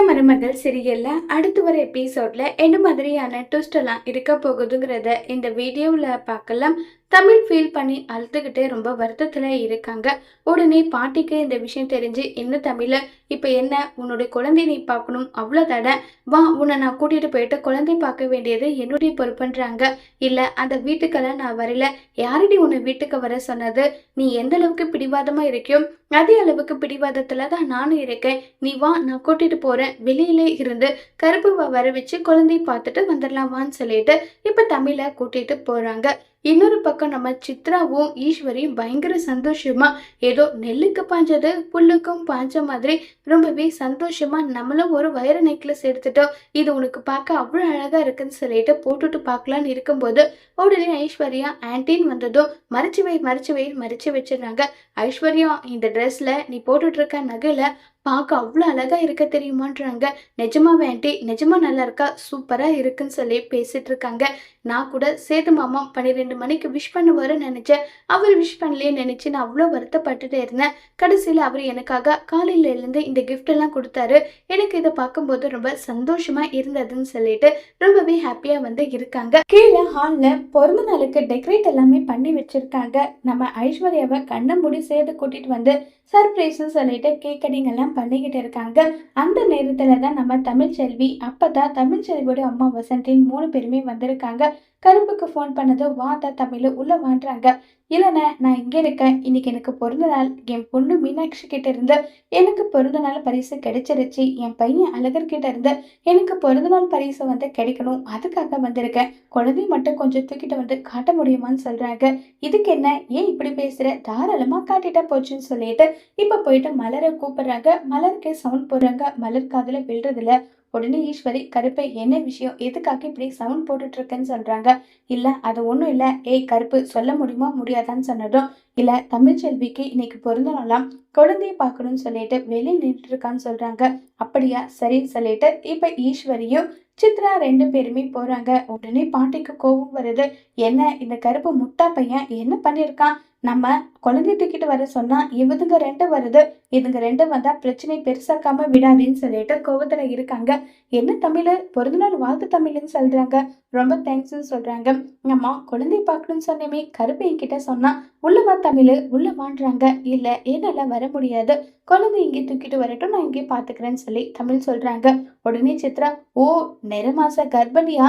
மருமகள் சீரியல்ல அடுத்து வர எபிசோட்ல என்ன மாதிரியான ட்விஸ்ட் எல்லாம் இருக்க போகுதுங்கிறத இந்த வீடியோவில் பார்க்கலாம். தமிழ் ஃபீல் பண்ணி அழுதுகிட்டே ரொம்ப வருத்தத்துல இருக்காங்க. உடனே பாட்டிக்கு இந்த விஷயம் தெரிஞ்சு, என்ன தமிழ, இப்ப என்ன உன்னுடைய குழந்தை நீ பார்க்கணும் அவ்வளோதாட, வா உன்னை நான் கூட்டிட்டு போயிட்டு குழந்தை பார்க்க வேண்டியது என்னுடைய பொறுப்புன்றாங்க. இல்ல அந்த வீட்டுக்கெல்லாம் நான் வரல, யாரடி உன்னை வீட்டுக்கு வர சொன்னது, நீ எந்த அளவுக்கு பிடிவாதமா இருக்கியோ அதே அளவுக்கு பிடிவாதத்துல தான் நானும் இருக்கேன், நீ வா நான் கூட்டிட்டு போறேன், வெளியிலே இருந்து கருப்பு வர வச்சு குழந்தை பார்த்துட்டு வந்துடலாமான்னு சொல்லிட்டு இப்ப தமிழை கூட்டிட்டு போறாங்க. இன்னொரு பக்கம் நம்ம சித்ராவும் ஈஸ்வரியும் பயங்கர சந்தோஷமா, ஏதோ நெல்லுக்கு பாஞ்சது புல்லுக்கும் பாஞ்ச மாதிரி ரொம்பவே சந்தோஷமா நம்மளும் ஒரு வைர நெக்லஸ் எடுத்துட்டோம், இது உனக்கு பார்க்க அவ்வளோ அழகா இருக்குன்னு சொல்லிட்டு போட்டுட்டு பார்க்கலான்னு இருக்கும்போது உடனே ஐஸ்வர்யா ஆன்டின்னு வந்ததும் மறைச்சு வச்சிருந்தாங்க. ஐஸ்வர்யா, இந்த ட்ரெஸ்ல நீ போட்டுட்டு இருக்க நகையில பார்க்க அவ்வளோ அழகா இருக்க தெரியுமான்றாங்க. நிஜமாவே ஆண்டி, நிஜமா நல்லா இருக்கா, சூப்பரா இருக்குன்னு சொல்லி பேசிட்டு இருக்காங்க. நான் கூட சேது மாமா 12 மணிக்கு விஷ் பண்ணுவாருன்னு நினைச்சேன், அவர் விஷ் பண்ணலையே நினைச்சு நான் அவ்வளோ வருத்தப்பட்டுட்டு இருந்தேன். கடைசியில் அவர் எனக்காக காலையில இருந்து இந்த கிஃப்ட் எல்லாம் கொடுத்தாரு, எனக்கு இதை பார்க்கும்போது ரொம்ப சந்தோஷமா இருந்ததுன்னு சொல்லிட்டு ரொம்பவே ஹாப்பியா இருக்காங்க. கீழே ஹால்ல பிறந்த நாளுக்கு டெக்கரேட் எல்லாமே பண்ணி வச்சிருக்காங்க. நம்ம ஐஸ்வர்யாவை கண்ணை மூடி சேர்த்து கூட்டிட்டு வந்து சர்ப்ரைஸ் சொல்லிட்டு கேக் கட்டிங் எல்லாம் பண்ணிக்கிட்டு இருக்காங்க. அந்த நேரத்துல தான் நம்ம தமிழ்ச்செல்வி, அப்பதான் தமிழ்ச்செல்வியோட அம்மா வசந்தின் 3 பேருமே வந்திருக்காங்க. கருப்புக்கு ஃபோன் பண்ணது, வாதா தமிழ் உள்ள வாண்டுறாங்க. இல்லைண்ணே, நான் இங்கே இருக்கேன், இன்னைக்கு எனக்கு பிறந்த நாள், என் பொண்ணு மீனாட்சி கிட்ட இருந்து எனக்கு பிறந்த நாள் பரிசு கிடைச்சிருச்சு, என் பையன் அழகர் கிட்ட இருந்து எனக்கு பிறந்த நாள் பரிசு கிடைக்கணும், அதுக்காக வந்திருக்கேன், குழந்தை மட்டும் கொஞ்சம் தூக்கிட்டு காட்ட முடியுமான்னு சொல்றாங்க. இதுக்கு என்ன, ஏன் இப்படி பேசுற, தாராளமா காட்டிட்டா போச்சுன்னு சொல்லிட்டு இப்ப போயிட்டு மலரை கூப்பிடுறாங்க. மலருக்கு சவுண்ட் போடுறாங்க, மலர் காதுல விழுறதில்ல. உடனே ஈஸ்வரி, கருப்பை என்ன விஷயம், எதுக்காக இப்படி சவுண்ட் போட்டுட்டு இருக்கேன்னு சொல்றாங்க. இல்ல அது ஒண்ணும் இல்ல, ஏய் கருப்பு, சொல்ல முடியுமா முடியாதான்னு சொன்னதும், இல்ல தமிழ்ச்செல்விக்கு இன்னைக்கு பிறந்த நாளாம், குழந்தைய பார்க்கணும்னு சொல்லிட்டு வெளியே நின்றுட்டு இருக்கான்னு சொல்றாங்க. அப்படியா, சரின்னு சொல்லிட்டு இப்ப ஈஸ்வரியும் சித்ரா 2 பேருமே போறாங்க. உடனே பாட்டிக்கு கோபம் வருது. என்ன இந்த கருப்பு முட்டா பையன் என்ன பண்ணிருக்கான், நம்ம குழந்தை தூக்கிட்டு வர சொன்னா இவதுங்க 2 வருது, இதுங்க 2 வந்தா பிரச்சனை பெருசாக்காம விடாதுன்னு சொல்லிட்டு கோபத்துல இருக்காங்க. என்ன தமிழ், பிறந்தநாள் வாழ்த்து தமிழ்னு சொல்றாங்க, ரொம்ப தேங்க்ஸ்ன்னு சொல்றாங்க. அம்மா குழந்தை பார்க்கணும்னு சொன்னமே, கருப்பு என்கிட்ட சொன்னா, உள்ளவா தமிழ், உள்ள வாண்டுறாங்க. இல்ல என்னால வர முடியாது, குழந்தை இங்கே தூக்கிட்டு வரட்டும், நான் இங்கே பாத்துக்கிறேன்னு சொல்லி தமிழ் சொல்றாங்க. உடனே சித்ரா, ஓ நிறமாச கர்ப்பிணியா,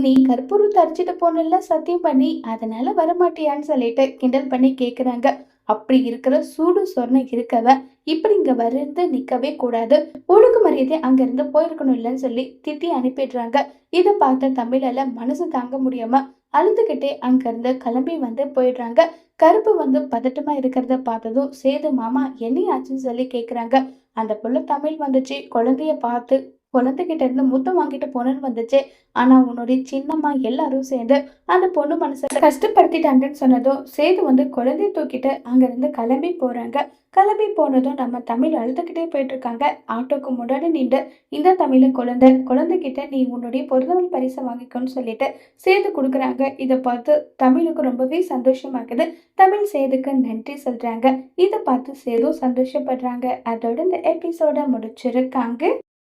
நீ கற்பூரம் தரிச்சிட்டு போனல சத்தியம் பண்ணி, அதனால வரமாட்டியான்னு சொல்லிட்டு கிண்டல் பண்ணி கேக்குறாங்க. அப்படி இருக்கிற சூடு சொர்ணம் இருக்கவ இப்படி இங்க வந்து நிக்கவே கூடாது, ஒழுங்கு மரியாதை அங்க இருந்து போயிருக்கணும் இல்லைன்னு சொல்லி திட்டி அனுப்பிடுறாங்க. இதை பார்த்த தமிழால மனசு தாங்க முடியாம அழுதுகிட்டே அங்க இருந்து கிளம்பி போயிடுறாங்க. கருப்பு பதட்டமா இருக்கிறத பார்த்ததும், சேது மாமா என்னையாச்சுன்னு சொல்லி கேக்குறாங்க. அந்த புள்ள தமிழ் வந்துச்சு, குழந்தைய பார்த்து குழந்தைகிட்ட இருந்து முத்தம் வாங்கிட்டு போனேன்னு வந்துச்சு, ஆனா உன்னுடைய சின்னம்மா எல்லாரும் சேர்ந்து அந்த பொண்ணு மனசை கஷ்டப்படுத்திட்டாங்கன்னு சொன்னதும், சேது குழந்தைய தூக்கிட்டு அங்கிருந்து கிளம்பி போறாங்க. கிளம்பி போனதும் நம்ம தமிழ் அழுதுகிட்டே போயிட்டு இருக்காங்க. ஆட்டோக்கு முன்னாடி நின்று, இந்த தமிழ் குழந்தைகிட்ட நீ உன்னுடைய பிறந்தநாள் பரிசை வாங்கிக்கோன்னு சொல்லிட்டு சேது கொடுக்குறாங்க. இதை பார்த்து தமிழுக்கு ரொம்பவே சந்தோஷமாக்குது. தமிழ் சேதுக்கு நன்றி சொல்றாங்க. இதை பார்த்து சேதும் சந்தோஷப்படுறாங்க. அதோட இந்த எபிசோட முடிச்சிருக்காங்க.